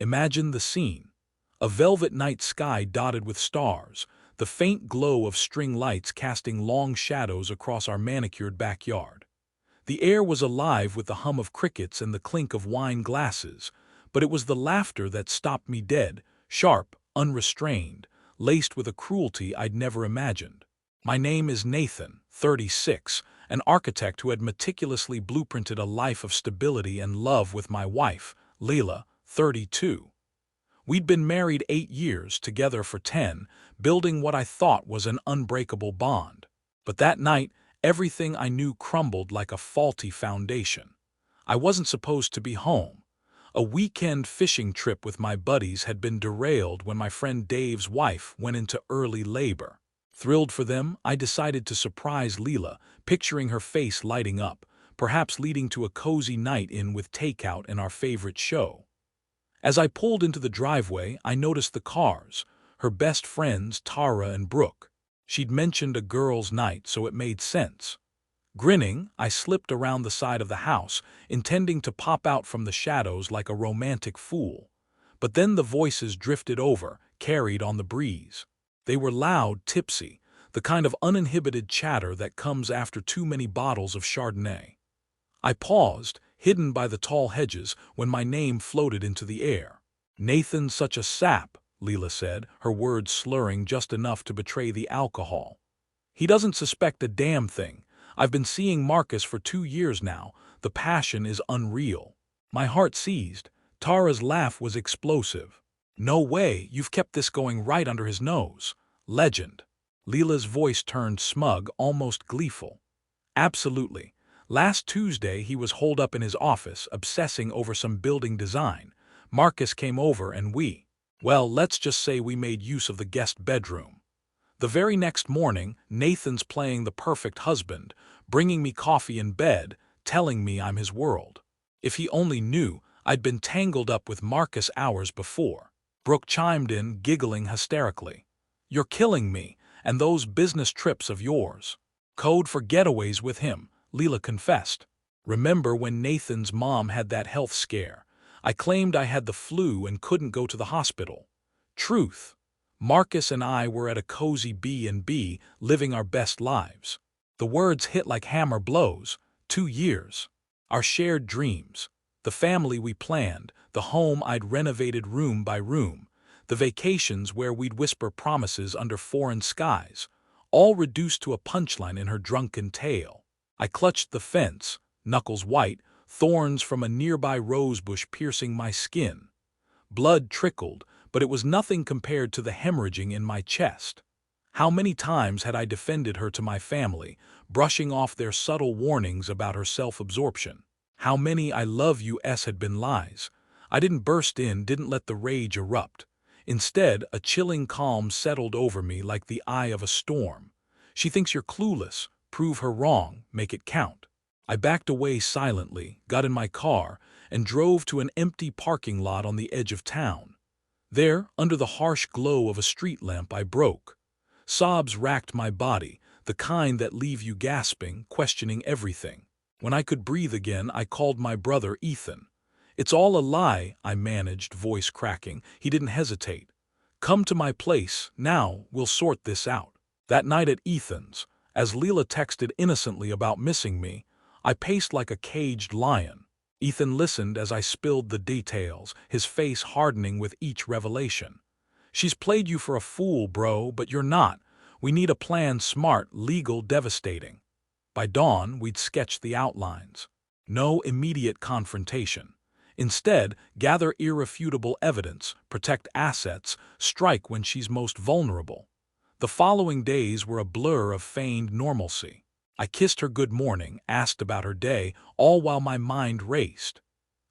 Imagine the scene. A velvet night sky dotted with stars, the faint glow of string lights casting long shadows across our manicured backyard. The air was alive with the hum of crickets and the clink of wine glasses, but it was the laughter that stopped me dead, sharp, unrestrained, laced with a cruelty I'd never imagined. My name is Nathan, 36, an architect who had meticulously blueprinted a life of stability and love with my wife, Lila, 32. We'd been married 8 years, together for 10, building what I thought was an unbreakable bond. But that night, everything I knew crumbled like a faulty foundation. I wasn't supposed to be home. A weekend fishing trip with my buddies had been derailed when my friend Dave's wife went into early labor. Thrilled for them, I decided to surprise Lila, picturing her face lighting up, perhaps leading to a cozy night in with takeout and our favorite show. As I pulled into the driveway, I noticed the cars, her best friends Tara and Brooke. She'd mentioned a girls' night, so it made sense. Grinning, I slipped around the side of the house, intending to pop out from the shadows like a romantic fool. But then the voices drifted over, carried on the breeze. They were loud, tipsy, the kind of uninhibited chatter that comes after too many bottles of Chardonnay. I paused, hidden by the tall hedges, when my name floated into the air. "Nathan's such a sap," Lila said, her words slurring just enough to betray the alcohol. "He doesn't suspect a damn thing. I've been seeing Marcus for 2 years now. The passion is unreal." My heart seized. Tara's laugh was explosive. "No way, you've kept this going right under his nose. Legend." Lila's voice turned smug, almost gleeful. "Absolutely. Last Tuesday he was holed up in his office, obsessing over some building design. Marcus came over and well, let's just say we made use of the guest bedroom. The very next morning, Nathan's playing the perfect husband, bringing me coffee in bed, telling me I'm his world. If he only knew, I'd been tangled up with Marcus hours before." Brooke chimed in, giggling hysterically. "You're killing me, and those business trips of yours." "Code for getaways with him," Lila confessed. "Remember when Nathan's mom had that health scare? I claimed I had the flu and couldn't go to the hospital. Truth. Marcus and I were at a cozy B&B, living our best lives. The words hit like hammer blows. 2 years. Our shared dreams. The family we planned, the home I'd renovated room by room, the vacations where we'd whisper promises under foreign skies, all reduced to a punchline in her drunken tale. I clutched the fence, knuckles white, thorns from a nearby rosebush piercing my skin. Blood trickled, but it was nothing compared to the hemorrhaging in my chest. How many times had I defended her to my family, brushing off their subtle warnings about her self-absorption? How many "I love you"s had been lies? I didn't burst in, didn't let the rage erupt. Instead, a chilling calm settled over me like the eye of a storm. "She thinks you're clueless. Prove her wrong, make it count." I backed away silently, got in my car, and drove to an empty parking lot on the edge of town. There, under the harsh glow of a street lamp, I broke. Sobs racked my body, the kind that leave you gasping, questioning everything. When I could breathe again, I called my brother Ethan. "It's all a lie," I managed, voice cracking. He didn't hesitate. "Come to my place, now, we'll sort this out." That night at Ethan's, as Lila texted innocently about missing me, I paced like a caged lion. Ethan listened as I spilled the details, his face hardening with each revelation. "She's played you for a fool, bro, but you're not. We need a plan, smart, legal, devastating." By dawn, we'd sketched the outlines. No immediate confrontation. Instead, gather irrefutable evidence, protect assets, strike when she's most vulnerable. The following days were a blur of feigned normalcy. I kissed her good morning, asked about her day, all while my mind raced.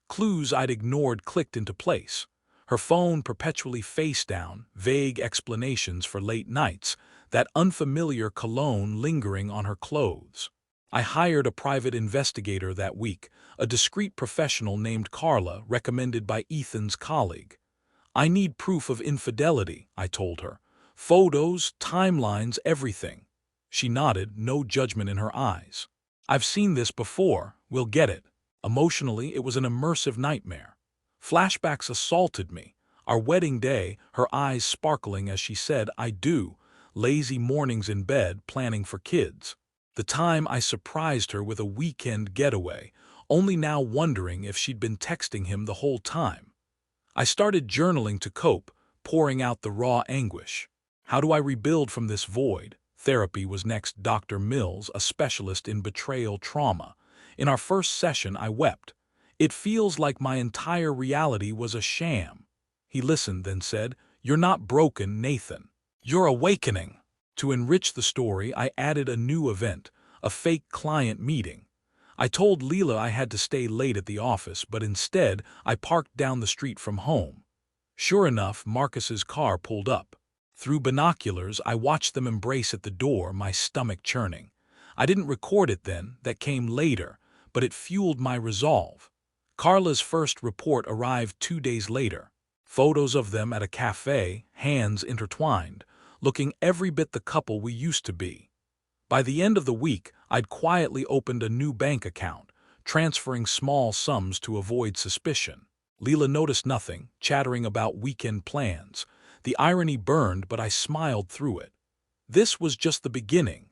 Clues I'd ignored clicked into place. Her phone perpetually face down, vague explanations for late nights, that unfamiliar cologne lingering on her clothes. I hired a private investigator that week, a discreet professional named Carla, recommended by Ethan's colleague. "I need proof of infidelity," I told her. "Photos, timelines, everything." She nodded, no judgment in her eyes. "I've seen this before, we'll get it." Emotionally, it was an immersive nightmare. Flashbacks assaulted me. Our wedding day, her eyes sparkling as she said, "I do," lazy mornings in bed planning for kids. The time I surprised her with a weekend getaway, only now wondering if she'd been texting him the whole time. I started journaling to cope, pouring out the raw anguish. How do I rebuild from this void? Therapy was next. Dr. Mills, a specialist in betrayal trauma. In our first session, I wept. It feels like my entire reality was a sham. He listened, then said, "You're not broken, Nathan. You're awakening." To enrich the story, I added a new event, a fake client meeting. I told Lila I had to stay late at the office, but instead I parked down the street from home. Sure enough, Marcus's car pulled up. Through binoculars, I watched them embrace at the door, my stomach churning. I didn't record it then, that came later, but it fueled my resolve. Carla's first report arrived 2 days later. Photos of them at a cafe, hands intertwined, looking every bit the couple we used to be. By the end of the week, I'd quietly opened a new bank account, transferring small sums to avoid suspicion. Lila noticed nothing, chattering about weekend plans. The irony burned, but I smiled through it. This was just the beginning.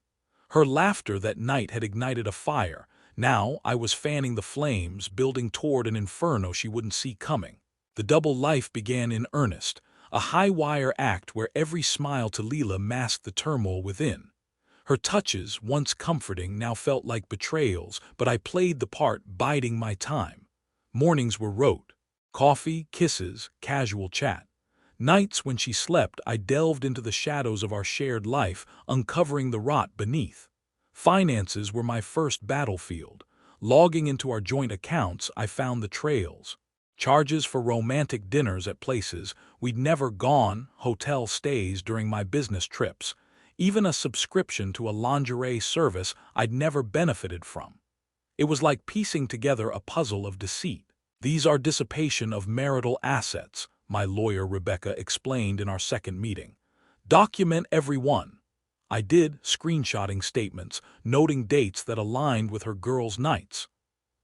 Her laughter that night had ignited a fire. Now I was fanning the flames, building toward an inferno she wouldn't see coming. The double life began in earnest, a high-wire act where every smile to Lila masked the turmoil within. Her touches, once comforting, now felt like betrayals, but I played the part, biding my time. Mornings were rote. Coffee, kisses, casual chat. Nights when she slept, I delved into the shadows of our shared life, uncovering the rot beneath. Finances were my first battlefield. Logging into our joint accounts, I found the trails. Charges for romantic dinners at places we'd never gone, hotel stays during my business trips, even a subscription to a lingerie service I'd never benefited from. It was like piecing together a puzzle of deceit. "These are dissipation of marital assets," my lawyer Rebecca explained in our second meeting. "Document every one." I did, screenshotting statements, noting dates that aligned with her girls' nights.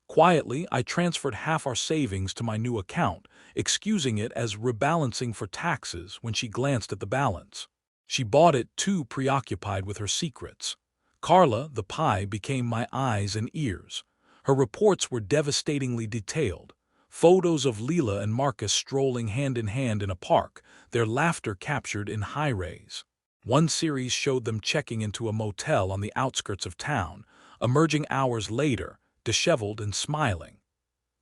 Quietly, I transferred half our savings to my new account, excusing it as rebalancing for taxes when she glanced at the balance. She bought it, too preoccupied with her secrets. Carla, the pie, became my eyes and ears. Her reports were devastatingly detailed. Photos of Lila and Marcus strolling hand in hand in a park, their laughter captured in high-res. One series showed them checking into a motel on the outskirts of town, emerging hours later, disheveled and smiling.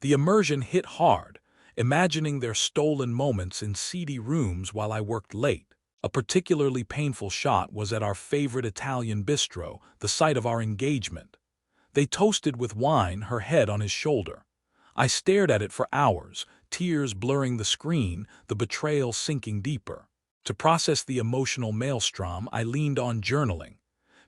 The immersion hit hard, imagining their stolen moments in seedy rooms while I worked late. A particularly painful shot was at our favorite Italian bistro, the site of our engagement. They toasted with wine, her head on his shoulder. I stared at it for hours, tears blurring the screen, the betrayal sinking deeper. To process the emotional maelstrom, I leaned on journaling.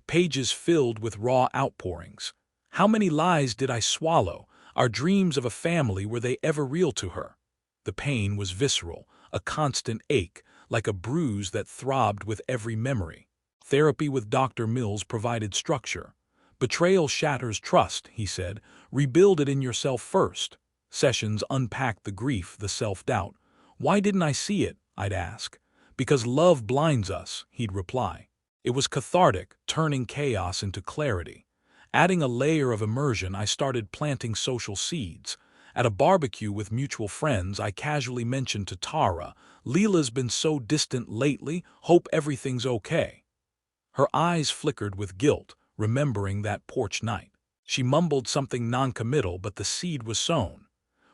Pages filled with raw outpourings. How many lies did I swallow? Our dreams of a family, were they ever real to her? The pain was visceral, a constant ache, like a bruise that throbbed with every memory. Therapy with Dr. Mills provided structure. "Betrayal shatters trust," he said. "Rebuild it in yourself first." Sessions unpacked the grief, the self-doubt. "Why didn't I see it?" I'd ask. "Because love blinds us," he'd reply. It was cathartic, turning chaos into clarity. Adding a layer of immersion, I started planting social seeds. At a barbecue with mutual friends, I casually mentioned to Tara, "Lila's been so distant lately, hope everything's okay." Her eyes flickered with guilt, remembering that porch night. She mumbled something noncommittal, but the seed was sown.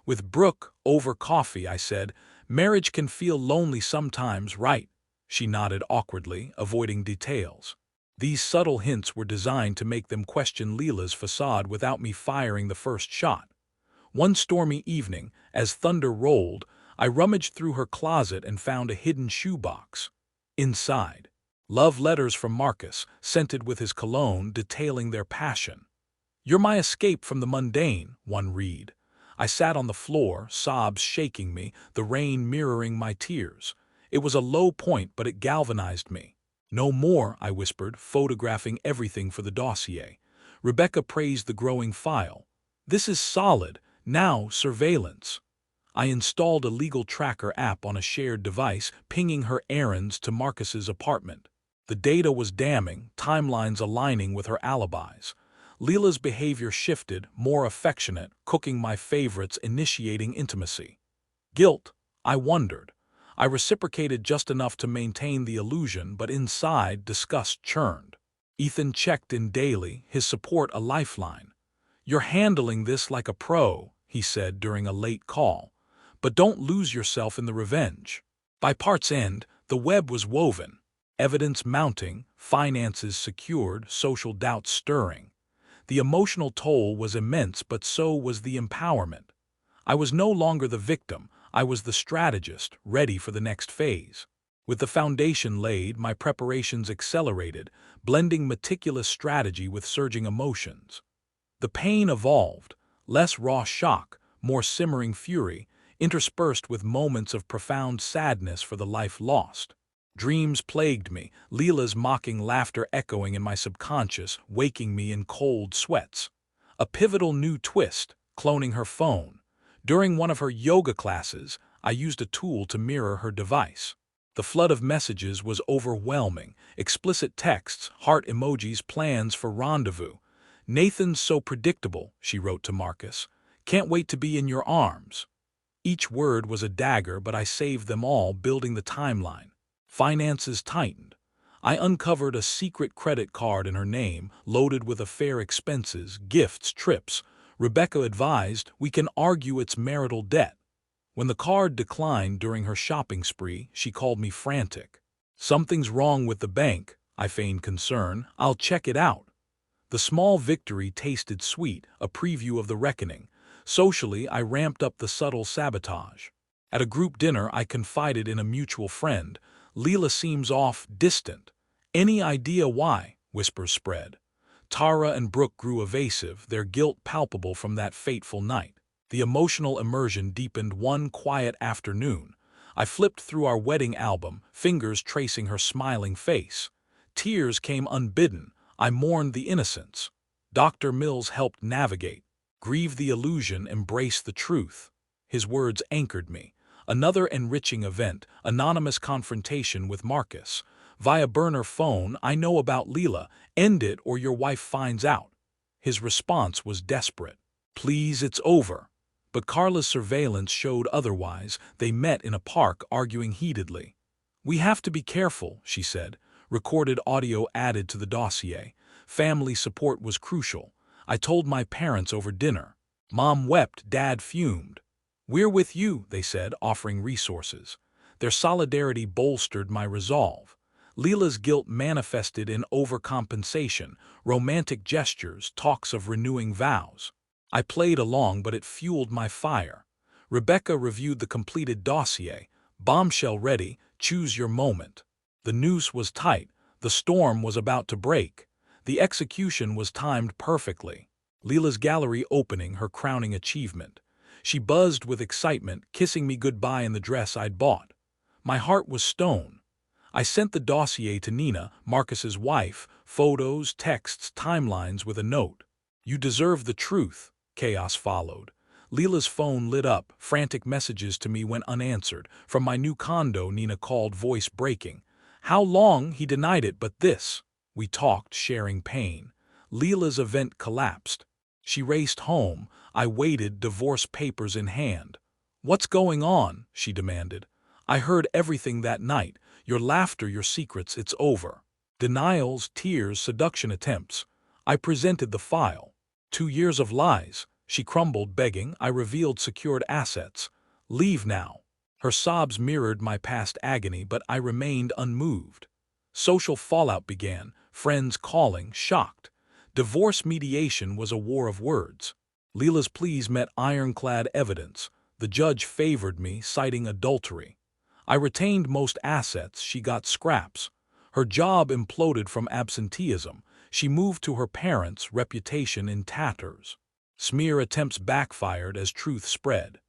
With Brooke, over coffee, I said, "Marriage can feel lonely sometimes, right?" She nodded awkwardly, avoiding details. These subtle hints were designed to make them question Lila's facade without me firing the first shot. One stormy evening, as thunder rolled, I rummaged through her closet and found a hidden shoebox. Inside, love letters from Marcus, scented with his cologne, detailing their passion. "You're my escape from the mundane," one read. I sat on the floor, sobs shaking me, the rain mirroring my tears. It was a low point, but it galvanized me. "No more," I whispered, photographing everything for the dossier. Rebecca praised the growing file. "This is solid. Now, surveillance." I installed a legal tracker app on a shared device, pinging her errands to Marcus's apartment. The data was damning, timelines aligning with her alibis. Lila's behavior shifted, more affectionate, cooking my favorites, initiating intimacy. Guilt? I wondered. I reciprocated just enough to maintain the illusion, but inside, disgust churned. Ethan checked in daily, his support a lifeline. "You're handling this like a pro," he said during a late call. "But don't lose yourself in the revenge." By part's end, the web was woven. Evidence mounting, finances secured, social doubts stirring. The emotional toll was immense, but so was the empowerment. I was no longer the victim, I was the strategist, ready for the next phase. With the foundation laid, my preparations accelerated, blending meticulous strategy with surging emotions. The pain evolved, less raw shock, more simmering fury, interspersed with moments of profound sadness for the life lost. Dreams plagued me, Lila's mocking laughter echoing in my subconscious, waking me in cold sweats. A pivotal new twist, cloning her phone. During one of her yoga classes, I used a tool to mirror her device. The flood of messages was overwhelming, explicit texts, heart emojis, plans for rendezvous. "Nathan's so predictable," she wrote to Marcus. "Can't wait to be in your arms." Each word was a dagger, but I saved them all, building the timeline. Finances tightened. I uncovered a secret credit card in her name, loaded with affair expenses, gifts, trips. Rebecca advised, "We can argue it's marital debt." When the card declined during her shopping spree, she called me frantic. "Something's wrong with the bank," I feigned concern. "I'll check it out." The small victory tasted sweet, a preview of the reckoning. Socially, I ramped up the subtle sabotage. At a group dinner, I confided in a mutual friend. "Lila seems off, distant." "Any idea why?" whispers spread. Tara and Brooke grew evasive, their guilt palpable from that fateful night. The emotional immersion deepened one quiet afternoon. I flipped through our wedding album, fingers tracing her smiling face. Tears came unbidden. I mourned the innocence. Dr. Mills helped navigate. "Grieve the illusion, embrace the truth." His words anchored me. Another enriching event, anonymous confrontation with Marcus. Via burner phone, "I know about Lila. End it or your wife finds out." His response was desperate. "Please, it's over." But Carla's surveillance showed otherwise. They met in a park, arguing heatedly. "We have to be careful," she said. Recorded audio added to the dossier. Family support was crucial. I told my parents over dinner. Mom wept, Dad fumed. "We're with you," they said, offering resources. Their solidarity bolstered my resolve. Lila's guilt manifested in overcompensation, romantic gestures, talks of renewing vows. I played along, but it fueled my fire. Rebecca reviewed the completed dossier. "Bombshell ready, choose your moment." The noose was tight, the storm was about to break. The execution was timed perfectly. Lila's gallery opening, her crowning achievement. She buzzed with excitement, kissing me goodbye in the dress I'd bought. My heart was stone. I sent the dossier to Nina, Marcus's wife, photos, texts, timelines with a note. "You deserve the truth." Chaos followed. Lila's phone lit up, frantic messages to me went unanswered. From my new condo, Nina called, voice breaking. "How long?" He denied it, but this. We talked, sharing pain. Lila's event collapsed. She raced home. I waited, divorce papers in hand. "What's going on?" she demanded. "I heard everything that night. Your laughter, your secrets, it's over." Denials, tears, seduction attempts. I presented the file. 2 years of lies. She crumbled, begging. I revealed secured assets. "Leave now." Her sobs mirrored my past agony, but I remained unmoved. Social fallout began, friends calling, shocked. Divorce mediation was a war of words. Lila's pleas met ironclad evidence. The judge favored me, citing adultery. I retained most assets, she got scraps. Her job imploded from absenteeism. She moved to her parents', reputation in tatters. Smear attempts backfired as truth spread.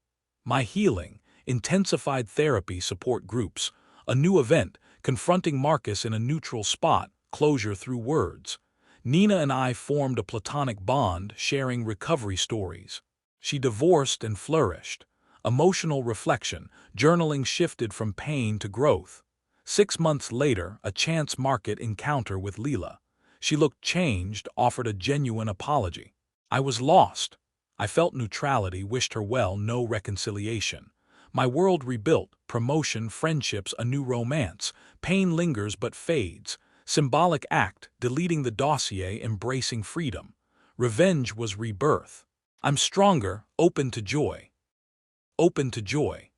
My healing, intensified therapy support groups, a new event, confronting Marcus in a neutral spot, closure through words. Nina and I formed a platonic bond, sharing recovery stories. She divorced and flourished. Emotional reflection, journaling shifted from pain to growth. 6 months later, a chance market encounter with Lila. She looked changed, offered a genuine apology. I was lost. I felt neutrality, wished her well, no reconciliation. My world rebuilt, promotion, friendships, a new romance. Pain lingers but fades. Symbolic act, deleting the dossier, embracing freedom. Revenge was rebirth. I'm stronger, open to joy. Open to joy.